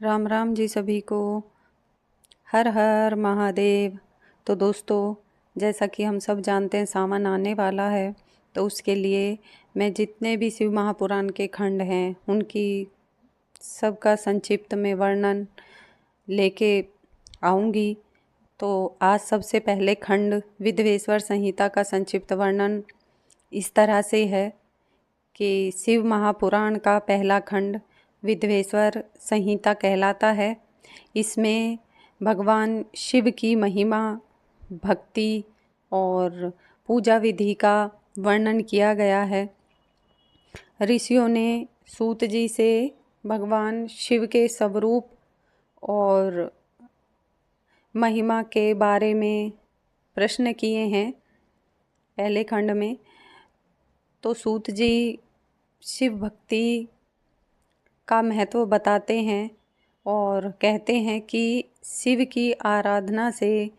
राम राम जी सभी को। हर हर महादेव। तो दोस्तों, जैसा कि हम सब जानते हैं सावन आने वाला है, तो उसके लिए मैं जितने भी शिव महापुराण के खंड हैं उनकी सबका संक्षिप्त में वर्णन लेके आऊँगी। तो आज सबसे पहले खंड विधवेश्वर संहिता का संक्षिप्त वर्णन इस तरह से है कि शिव महापुराण का पहला खंड विधवेश्वर संहिता कहलाता है। इसमें भगवान शिव की महिमा, भक्ति और पूजा विधि का वर्णन किया गया है। ऋषियों ने सूत जी से भगवान शिव के स्वरूप और महिमा के बारे में प्रश्न किए हैं पहले खंड में। तो सूत जी शिव भक्ति का महत्व बताते हैं और कहते हैं कि शिव की आराधना से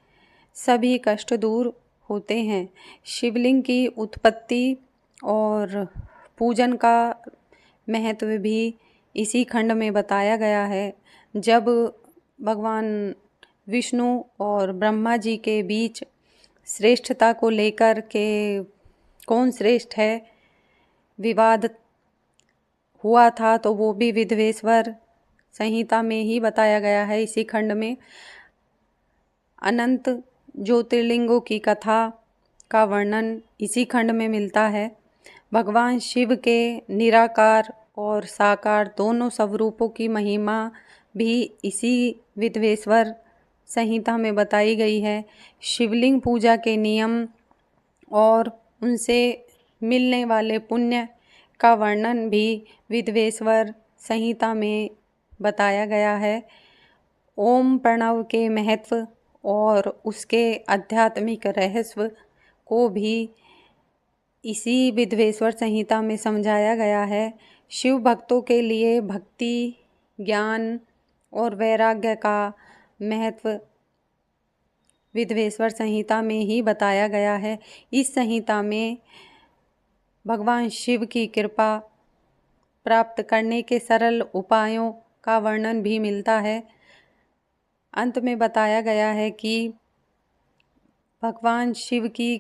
सभी कष्ट दूर होते हैं। शिवलिंग की उत्पत्ति और पूजन का महत्व भी इसी खंड में बताया गया है। जब भगवान विष्णु और ब्रह्मा जी के बीच श्रेष्ठता को लेकर के कौन श्रेष्ठ है विवाद हुआ था, तो वो भी विधवेश्वर संहिता में ही बताया गया है। इसी खंड में अनंत ज्योतिर्लिंगों की कथा का वर्णन इसी खंड में मिलता है। भगवान शिव के निराकार और साकार दोनों स्वरूपों की महिमा भी इसी विधवेश्वर संहिता में बताई गई है। शिवलिंग पूजा के नियम और उनसे मिलने वाले पुण्य का वर्णन भी विधवेश्वर संहिता में बताया गया है। ओम प्रणव के महत्व और उसके आध्यात्मिक रहस्य को भी इसी विधवेश्वर संहिता में समझाया गया है। शिव भक्तों के लिए भक्ति, ज्ञान और वैराग्य का महत्व विधवेश्वर संहिता में ही बताया गया है। इस संहिता में भगवान शिव की कृपा प्राप्त करने के सरल उपायों का वर्णन भी मिलता है। अंत में बताया गया है कि भगवान शिव की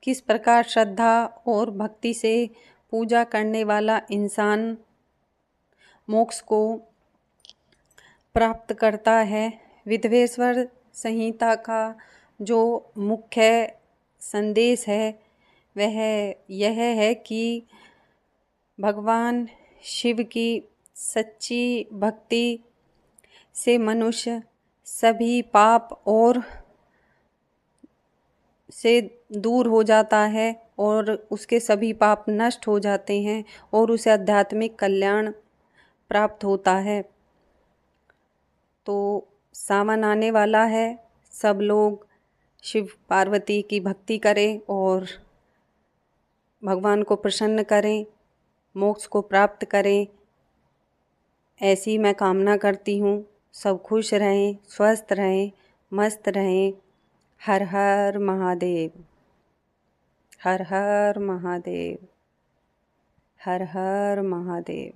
किस प्रकार श्रद्धा और भक्ति से पूजा करने वाला इंसान मोक्ष को प्राप्त करता है। विधवेश्वर संहिता का जो मुख्य संदेश है वह यह है कि भगवान शिव की सच्ची भक्ति से मनुष्य सभी पाप और से दूर हो जाता है और उसके सभी पाप नष्ट हो जाते हैं और उसे आध्यात्मिक कल्याण प्राप्त होता है। तो सावन आने वाला है, सब लोग शिव पार्वती की भक्ति करें और भगवान को प्रसन्न करें, मोक्ष को प्राप्त करें, ऐसी मैं कामना करती हूँ। सब खुश रहें, स्वस्थ रहें, मस्त रहें। हर हर महादेव। हर हर महादेव। हर हर महादेव।